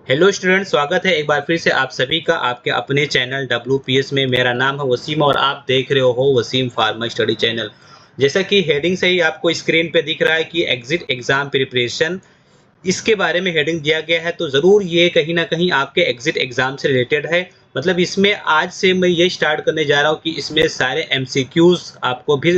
Hello student, स्वागत है एक बार फिर से आप सभी का आपके अपने चैनल WPS में। मेरा नाम है वसीम और आप देख रहे हो वसीम फार्मा स्टडी चैनल। जैसा कि हेडिंग से ही आपको स्क्रीन पे दिख रहा है कि एग्जिट एग्जाम प्रिपरेशन, इसके बारे में हेडिंग दिया गया है, तो ज़रूर ये कहीं न कहीं आपके एग्ज़िट एग्ज़ाम से रिलेटेड है। मतलब इसमें आज से मैं ये स्टार्ट करने जा रहा हूँ कि इसमें सारे एमसीक्यूज़ आपको भी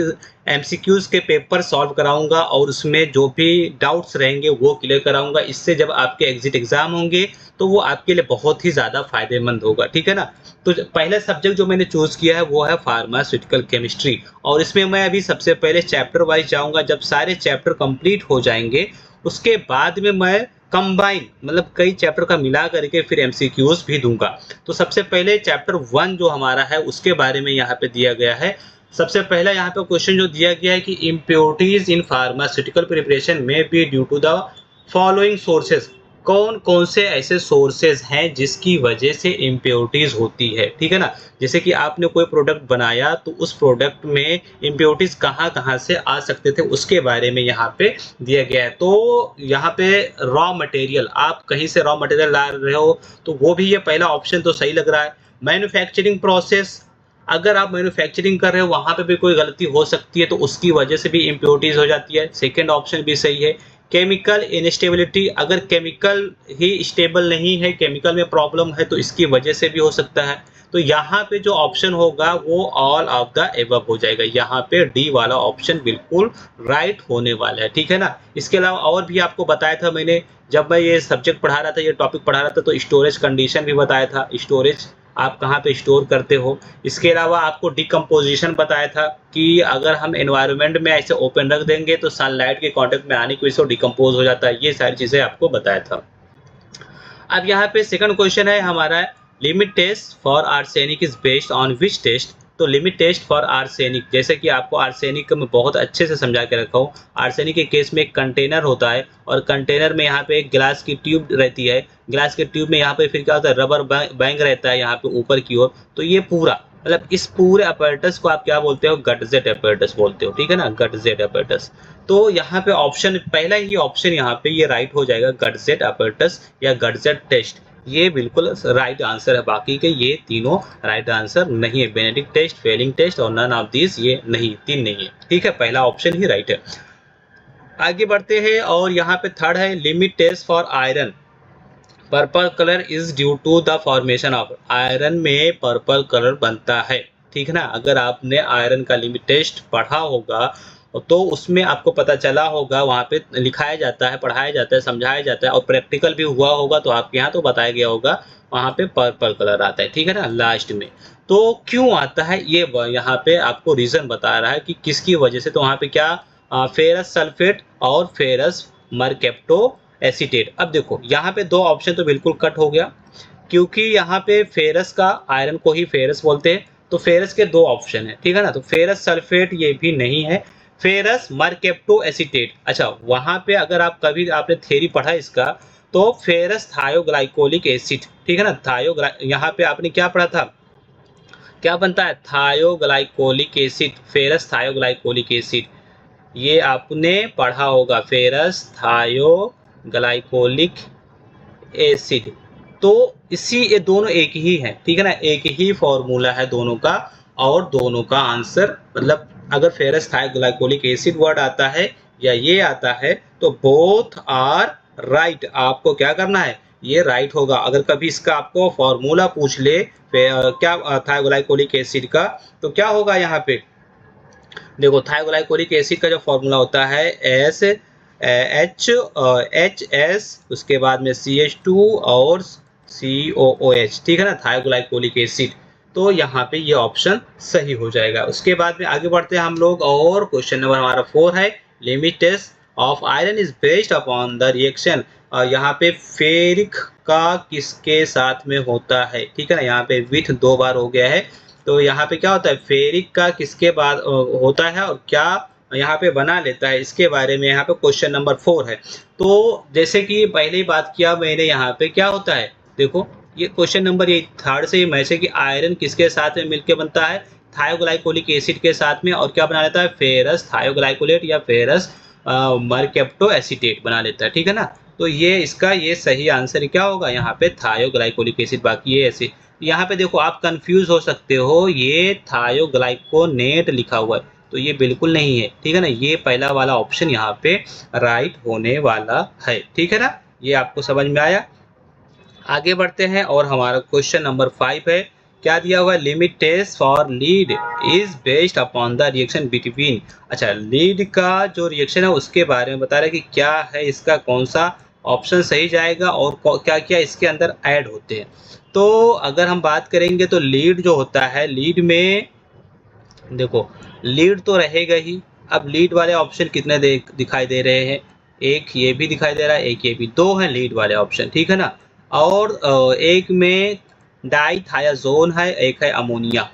एमसीक्यूज़ के पेपर सॉल्व कराऊँगा और उसमें जो भी डाउट्स रहेंगे वो क्लियर कराऊँगा। इससे जब आपके एग्ज़िट एग्ज़ाम होंगे तो वो आपके लिए बहुत ही ज़्यादा फ़ायदेमंद होगा, ठीक है ना? तो पहला सब्जेक्ट जो मैंने चूज़ किया है वो है फार्मास्यूटिकल केमिस्ट्री और इसमें मैं अभी सबसे पहले चैप्टर वाइज़ जाऊँगा। जब सारे चैप्टर कंप्लीट हो जाएँगे उसके बाद में मैं कंबाइन मतलब कई चैप्टर का मिला करके फिर एमसीक्यूज भी दूंगा। तो सबसे पहले चैप्टर 1 जो हमारा है उसके बारे में यहाँ पे दिया गया है। सबसे पहला यहाँ पे क्वेश्चन जो दिया गया है कि इम्प्योरिटीज इन फार्मास्यूटिकल प्रिपरेशन में be due to the following sources. कौन कौन से ऐसे सोर्सेज हैं जिसकी वजह से इम्प्योरिटीज होती है, ठीक है ना? जैसे कि आपने कोई प्रोडक्ट बनाया तो उस प्रोडक्ट में इम्प्योरिटीज कहाँ कहाँ से आ सकते थे उसके बारे में यहाँ पे दिया गया है। तो यहाँ पे रॉ मटेरियल, आप कहीं से रॉ मटेरियल ला रहे हो तो वो भी, ये पहला ऑप्शन तो सही लग रहा है। मैन्युफैक्चरिंग प्रोसेस, अगर आप मैन्युफैक्चरिंग कर रहे हो वहां पे भी कोई गलती हो सकती है तो उसकी वजह से भी इम्प्योरिटीज हो जाती है, सेकेंड ऑप्शन भी सही है। केमिकल इनस्टेबिलिटी, अगर केमिकल ही स्टेबल नहीं है, केमिकल में प्रॉब्लम है तो इसकी वजह से भी हो सकता है। तो यहाँ पे जो ऑप्शन होगा वो ऑल ऑफ द एबव हो जाएगा। यहाँ पे डी वाला ऑप्शन बिल्कुल राइट होने वाला है, ठीक है ना? इसके अलावा और भी आपको बताया था मैंने, जब मैं ये सब्जेक्ट पढ़ा रहा था, ये टॉपिक पढ़ा रहा था, तो स्टोरेज कंडीशन भी बताया था, स्टोरेज आप कहाँ पे स्टोर करते हो। इसके अलावा आपको डिकम्पोजिशन बताया था कि अगर हम एनवायरनमेंट में ऐसे ओपन रख देंगे तो सनलाइट के कांटेक्ट में आने की वजह से डिकम्पोज हो जाता है। ये सारी चीजें आपको बताया था। अब यहाँ पे सेकंड क्वेश्चन है हमारा, limit test for arsenic is based on which test. तो लिमिट टेस्ट फॉर आर्सेनिक, जैसे कि आपको आर्सेनिक मैं बहुत अच्छे से समझा के रखा हूँ। आर्सेनिक के केस में एक कंटेनर होता है और कंटेनर में यहाँ पे एक ग्लास की ट्यूब रहती है। ग्लास के ट्यूब में यहाँ पे फिर क्या होता है, रबर बैंग रहता है यहाँ पे ऊपर की ओर। तो ये पूरा मतलब इस पूरे अपैरेटस को आप क्या बोलते हो, गटजेट अपैरेटस बोलते हो, ठीक है ना? गटजेट अपैरेटस। तो यहाँ पे ऑप्शन, पहला ही ऑप्शन यहाँ पे ये राइट हो जाएगा, गटजेट अपैरेटस या गटजेट टेस्ट। ये बिल्कुल राइट आंसर है। बाकी के ये तीनों राइट आंसर नहीं है। बेनेडिक्ट टेस्ट, फेलिंग टेस्ट और नन ऑफ दिस, ये नहीं, तीन नहीं है, ठीक है? पहला ऑप्शन ही राइट है। आगे बढ़ते हैं और यहाँ पे थर्ड है, limit test for iron. Purple colour is due to the formation of, iron में पर्पल कलर बनता है, ठीक है ना? अगर आपने आयरन का लिमिट टेस्ट पढ़ा होगा तो उसमें आपको पता चला होगा, वहाँ पे लिखाया जाता है, पढ़ाया जाता है, समझाया जाता है और प्रैक्टिकल भी हुआ होगा तो आपके यहाँ तो बताया गया होगा, वहाँ पे पर्पल कलर आता है, ठीक है ना, लास्ट में। तो क्यों आता है ये यहाँ पे आपको रीजन बता रहा है कि किसकी वजह से। तो वहाँ पे क्या, फेरस सल्फेट और फेरस मरकेप्टो एसीटेट। अब देखो यहाँ पे दो ऑप्शन तो बिल्कुल कट हो गया, क्योंकि यहाँ पे फेरस का, आयरन को ही फेरस बोलते हैं, तो फेरस के दो ऑप्शन है, ठीक है ना? तो फेरस सल्फेट ये भी नहीं है, फेरस मरकेप्टो एसीटेट। अच्छा, वहां पे अगर आप कभी आपने थ्योरी पढ़ा इसका, तो फेरस थायोग्लाइकोलिक एसिड, ठीक है ना? यहाँ पे आपने क्या पढ़ा था, क्या बनता है, थायोग्लाइकोलिक एसिड, फेरस थायोग्लाइकोलिक एसिड। ये आपने पढ़ा होगा, फेरस थायोग्लाइकोलिक एसिड। तो इसी, ये दोनों एक ही है, ठीक है ना? एक ही फॉर्मूला है दोनों का और दोनों का आंसर, मतलब अगर फेरस थायोग्लाइकोलिक एसिड वर्ड आता है या ये आता है तो बोथ आर राइट। आपको क्या करना है, ये राइट होगा। अगर कभी इसका आपको फॉर्मूला पूछ ले क्या थायोग्लाइकोलिक एसिड का, तो क्या होगा यहाँ पे, देखो थायोग्लाइकोलिक एसिड का जो फॉर्मूला होता है एच एस, उसके बाद में CH2 और COOH, ठीक है ना, थायोग्लाइकोलिक एसिड। तो यहाँ पे ये ऑप्शन सही हो जाएगा। उसके बाद में आगे बढ़ते हैं हम लोग और क्वेश्चन नंबर हमारा 4 है, limit test of iron is based upon the reaction. यहाँ पे फेरिक का किसके साथ में होता है, ठीक है ना? यहाँ पे विथ दो बार हो गया है, तो यहाँ पे क्या होता है, फेरिक का किसके बाद होता है और क्या यहाँ पे बना लेता है, इसके बारे में यहाँ पे क्वेश्चन नंबर 4 है। तो जैसे कि पहले ही बात किया मैंने, यहाँ पे क्या होता है, देखो ये क्वेश्चन नंबर ये थर्ड से ही मैच है कि आयरन किसके साथ में मिलकर बनता है, थायोग्लाइकोलिक एसिड के साथ में, और क्या बना लेता है, फेरस थायोग्लाइकोलेट या फेरस मरकेप्टो एसीटेट बना लेता है, ठीक है ना? तो ये इसका ये सही आंसर क्या होगा यहाँ पे थायोग्लाइकोलिक एसिड। बाकी ये ऐसे यहाँ पे देखो आप कंफ्यूज हो सकते हो, ये थायोग्लाइकोनेट लिखा हुआ है तो ये बिल्कुल नहीं है, ठीक है ना। ये पहला वाला ऑप्शन यहाँ पे राइट होने वाला है, ठीक है ना। ये आपको समझ में आया। आगे बढ़ते हैं और हमारा क्वेश्चन नंबर 5 है। क्या दिया हुआ है? Limit test for lead is based upon the reaction between. अच्छा, लीड का जो रिएक्शन है उसके बारे में बता रहे हैं कि क्या है इसका, कौन सा ऑप्शन सही जाएगा और क्या क्या इसके अंदर ऐड होते हैं। तो अगर हम बात करेंगे तो लीड जो होता है, लीड में देखो लीड तो रहेगा ही। अब लीड वाले ऑप्शन कितने दिखाई दे रहे हैं? एक ये भी दिखाई दे रहा है, एक ये भी, दो हैं लीड वाले ऑप्शन, ठीक है ना। और एक में डाइथायाजोन है, एक है अमोनिया।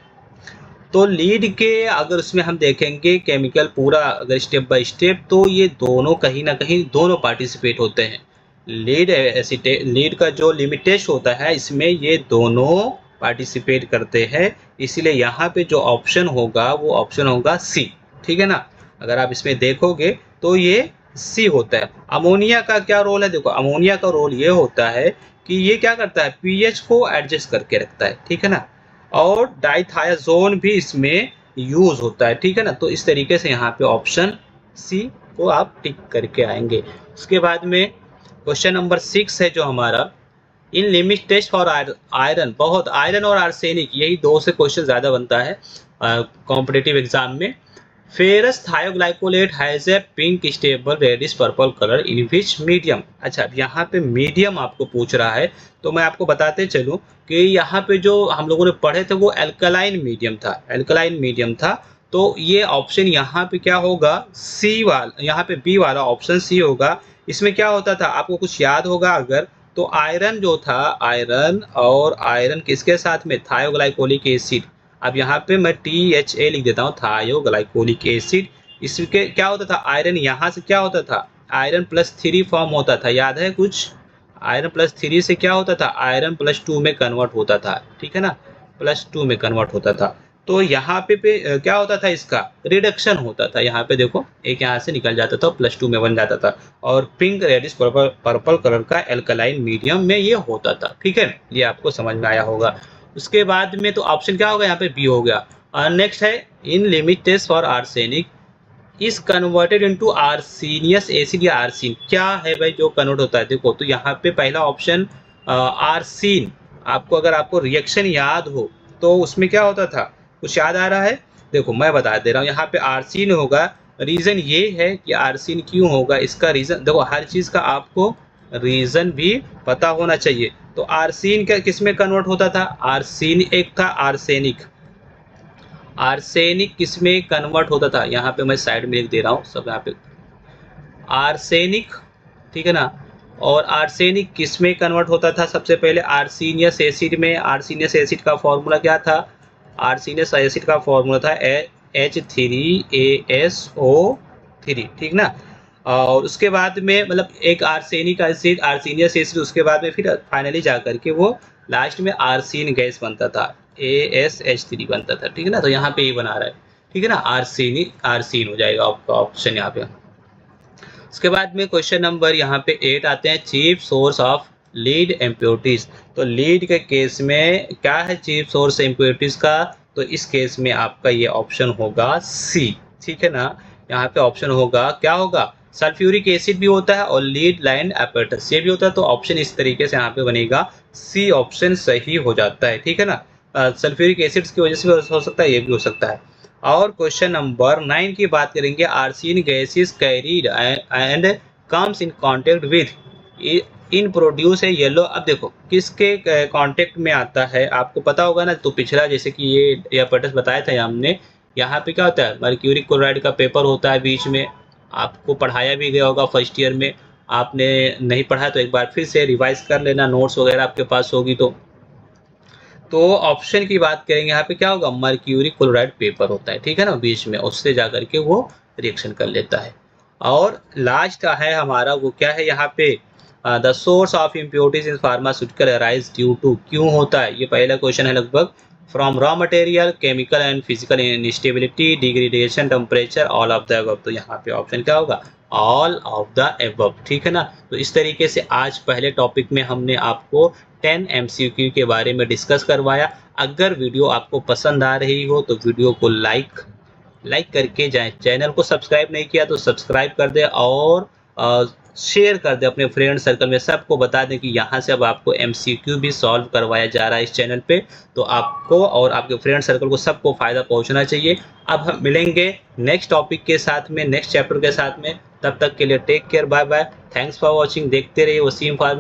तो लीड के अगर उसमें हम देखेंगे केमिकल पूरा अगर स्टेप बाय स्टेप, तो ये दोनों कहीं ना कहीं दोनों पार्टिसिपेट होते हैं। लीड का जो लिमिट टेस्ट होता है इसमें ये दोनों पार्टिसिपेट करते हैं, इसीलिए यहाँ पे जो ऑप्शन होगा वो ऑप्शन होगा सी, ठीक है ना। अगर आप इसमें देखोगे तो ये सी होता है। अमोनिया का क्या रोल है? देखो अमोनिया का रोल ये होता है कि ये क्या करता है, पीएच को एडजस्ट करके रखता है, ठीक है ना। और डाइथायाजोन भी इसमें यूज होता है, ठीक है ना। तो इस तरीके से यहाँ पे ऑप्शन सी को आप टिक करके आएंगे। उसके बाद में क्वेश्चन नंबर 6 है जो हमारा, in limit test for iron, बहुत आयरन और आर्सेनिक, यही दो से क्वेश्चन ज़्यादा बनता है कॉम्पिटिटिव एग्जाम में। Ferrous thioglycolate has a pink stable reddish purple colour in which medium. अच्छा, यहाँ पे मीडियम आपको पूछ रहा है, तो मैं आपको बताते चलूँ कि यहाँ पे जो हम लोगों ने पढ़े थे वो एल्कलाइन मीडियम था, एल्कलाइन मीडियम था। तो ये ऑप्शन यहाँ पे क्या होगा, सी वाला, यहाँ पे बी वाला ऑप्शन सी होगा। इसमें क्या होता था आपको कुछ याद होगा अगर, तो आयरन जो था, आयरन और आयरन किसके साथ में, थायोग्लाइकोलिक एसिड। अब यहाँ पे मैं THA लिख देता हूँ, थायोग्लाइकोलिक एसिड। इसके क्या होता था, आयरन यहाँ से क्या होता था, आयरन +3 फॉर्म होता था, याद है कुछ? आयरन +3 से क्या होता था, आयरन +2 में कन्वर्ट होता था, ठीक है ना, +2 में कन्वर्ट होता था। तो यहाँ पे क्या होता था, इसका रिडक्शन होता था। यहाँ पे देखो एक यहाँ से निकल जाता था, +2 में बन जाता था। और पिंक रेडिश पर्पल कलर का एल्कलाइन मीडियम में ये होता था, ठीक है। ये आपको समझ में आया होगा। उसके बाद में तो ऑप्शन क्या होगा, यहाँ पे बी हो गया। और नेक्स्ट है, in limit test for arsenic is converted into arsenious acid या आर्सिन। क्या है भाई जो कन्वर्ट होता है? देखो तो यहाँ पे पहला ऑप्शन आर्सिन, आपको अगर आपको रिएक्शन याद हो तो उसमें क्या होता था, कुछ याद आ रहा है? देखो मैं बता दे रहा हूँ, यहाँ पे आर्सिन होगा। रीजन ये है कि आर्सिन क्यों होगा, इसका रीजन देखो, हर चीज का आपको रीजन भी पता होना चाहिए। तो आर्सिन का किस में कन्वर्ट होता था, आर्सिन एक था आर्सेनिक, आर्सेनिक किस में कन्वर्ट होता था, यहाँ पे मैं साइड में लिख दे रहा हूँ सब, यहाँ पे आर्सेनिक, ठीक है ना। और आर्सेनिक किस में कन्वर्ट होता था, सबसे पहले आर्सीनियस एसिड में। आर्सीनियस एसिड का फॉर्मूला क्या था, आर्सीनियस एसिड का फॉर्मूला था H3ASO3, ठीक ना। और उसके बाद में मतलब एक आर्सेनिक एसिड, आर्सीनियस एसिड, उसके बाद में फिर फाइनली जा करके वो लास्ट में आर्सीन गैस बनता था, ASH3 बनता था, ठीक है ना। तो यहाँ पे ये बना रहा है, ठीक है ना, आर्सेनिक आर्सीन हो जाएगा आपका ऑप्शन यहाँ पे। उसके बाद में क्वेश्चन नंबर यहाँ पे 8 आते हैं, chief source of lead impurities. तो लीड के केस में क्या है चीफ सोर्स इम्प्योरिटीज का, तो इस केस में आपका ये ऑप्शन होगा सी, ठीक है ना। यहाँ पे ऑप्शन होगा, क्या होगा, सल्फ्यूरिक एसिड भी होता है और लीड लाइन एपेटस ये भी होता है। तो ऑप्शन इस तरीके से यहाँ पे बनेगा, सी ऑप्शन सही हो जाता है, ठीक है ना। सल्फ्यूरिक एसिड्स की वजह से भी हो सकता है, ये भी हो सकता है। और क्वेश्चन नंबर 9 की बात करेंगे, arsine gas is carried and comes in contact with in produce है येलो। अब देखो किसके कांटेक्ट में आता है आपको पता होगा ना, तो पिछला जैसे कि ये एपेटस बताया था हमने, यहाँ पे क्या होता है, मर्क्यूरिक क्लोराइड का पेपर होता है बीच में, आपको पढ़ाया भी गया होगा फर्स्ट ईयर में। आपने नहीं पढ़ा तो एक बार फिर से रिवाइज कर लेना, नोट्स वगैरह आपके पास होगी तो ऑप्शन की बात करेंगे यहाँ पे क्या होगा, मर्क्यूरी क्लोराइड पेपर होता है, ठीक है ना, बीच में उससे जाकर के वो रिएक्शन कर लेता है। और लास्ट है हमारा वो क्या है यहाँ पे, the source of impurities in pharmaceutical arise due to, क्यों होता है, ये पहला क्वेश्चन है लगभग। From raw material, chemical and physical instability, degradation, temperature, all of the above. तो यहाँ पे ऑप्शन क्या होगा, ऑल ऑफ द अबव, ठीक है ना। तो इस तरीके से आज पहले टॉपिक में हमने आपको 10 एमसीक्यू के बारे में डिस्कस करवाया। अगर वीडियो आपको पसंद आ रही हो तो वीडियो को लाइक करके जाएं। चैनल को सब्सक्राइब नहीं किया तो सब्सक्राइब कर दें और शेयर कर दें अपने फ्रेंड सर्कल में, सबको बता दें कि यहाँ से अब आपको एमसीक्यू भी सॉल्व करवाया जा रहा है इस चैनल पे। तो आपको और आपके फ्रेंड सर्कल को सबको फ़ायदा पहुँचना चाहिए। अब हम मिलेंगे नेक्स्ट टॉपिक के साथ में, नेक्स्ट चैप्टर के साथ में। तब तक के लिए take care, bye bye, thanks for watching. देखते रहिए वसीम फार्मा।